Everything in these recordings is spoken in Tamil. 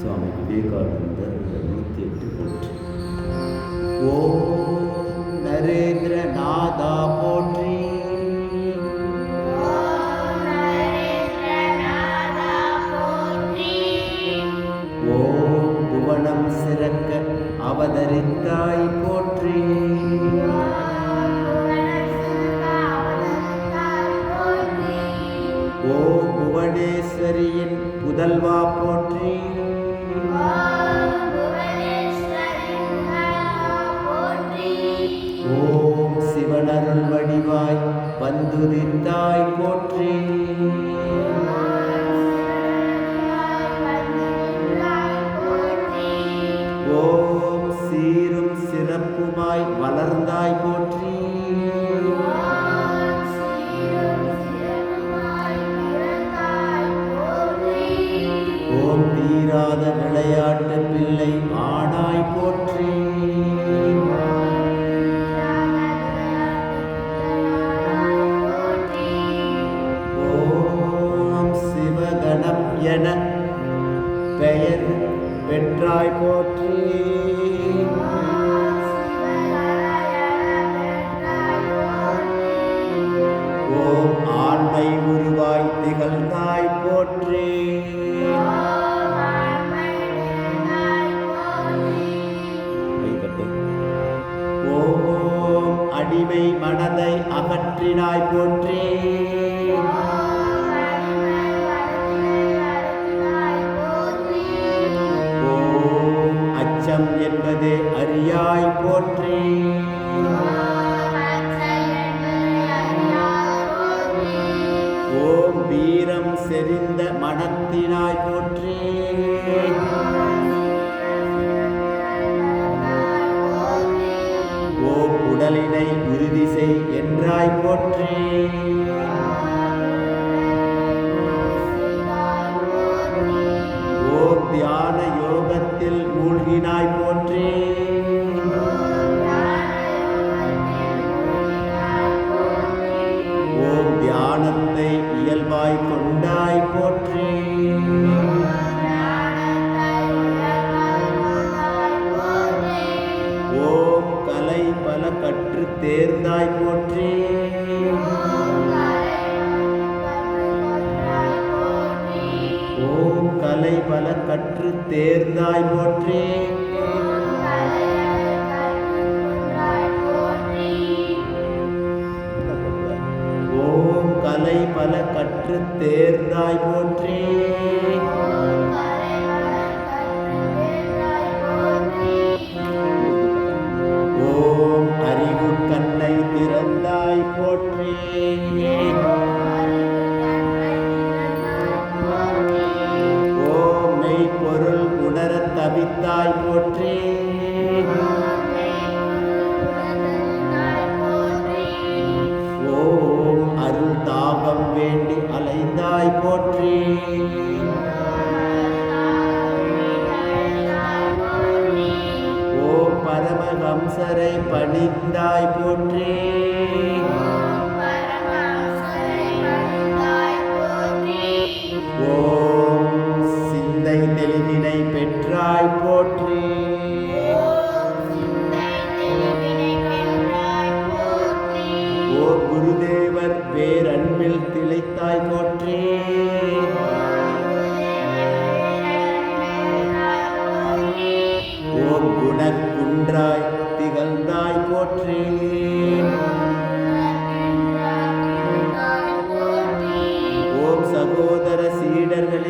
சுவாமி விவேகானந்தர் 108 போற்றி. ஓம் நரேந்திரநாதா போற்றி. ஓம் புவனம் சிறக்க அவதரித்தாய் போற்றி. ஓம் புவனேஸ்வரியின் புதல்வா போற்றி. ஓம் சிவனருள் வடிவாய் வந்துதித்தாய் போற்றி. ஓம் சீரும் சிறப்புமாய் வளர்ந்தாய் போற்றி. ஓம் தீராத விளையாட்டு பிள்ளை ஆனாய் போற்றி. ஓம் சிவகணம் என பெயர் பெற்றாய் போற்றி. ஓம் ஆண்மை உருவாய் திகழ்ந்தாய் போற்றி. ஓம் அடிமை மனதை அகற்றினாய் போற்றி. ஓம் அச்சம் என்பதே அறியாய் போற்றி. ஓம் வீரம் செறிந்த மனத்தினாய் போற்றி. ஓம் உடலினை உறுதி செய் என்றாய் போற்றி. ஓம் தியான யோகத்தில் மூழ்கினாய் போற்றி. ஓம் தியானத்தை இயல்பாய் கொண்டாய் போற்றி. ஓம் கலை பல கற்று தேர்ந்தாய் போற்றி. ஓம் கலை பல கற்று தேர்ந்தாய் போற்றி. ஓம் கலை பல கற்று தேர்ந்தாய் போற்றி. ஓம் அறிவு கண்ணை திறந்தாய் போற்றி. ஓம் மெய்ப்பொருள் உணரத் தவித்தாய் போற்றி. ஓம் அருள் தாகம் வேண்டி அலைந்தாய் போற்றி. ஓம் பரமஹம்சரை பணிந்தாய் போற்றி. ஓம் சிந்தை தெளிவினை பெற்றாய் போற்றி. ஓம் குருதேவர் பேரன்பில் திளைத்தாய் போற்றி. ஓம் குணக்குன்றாய் திகழ்ந்தாய் போற்றி. ஓம் சகோதர சீடர்கள்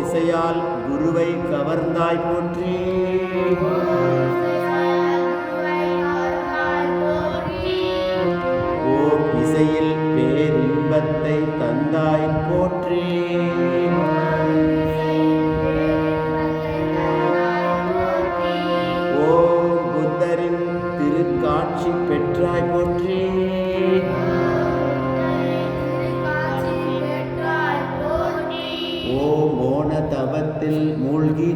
இசையால் குருவை கவர்ந்தாய் போற்றி. ஓம் இசையில் பேரின்பத்தை தந்தாய் போற்றி. ஓம் புத்தரின் திருக்காட்சி பெற்றாய் போற்றி. ஓம் மோன தவத்தில் மூழ்கி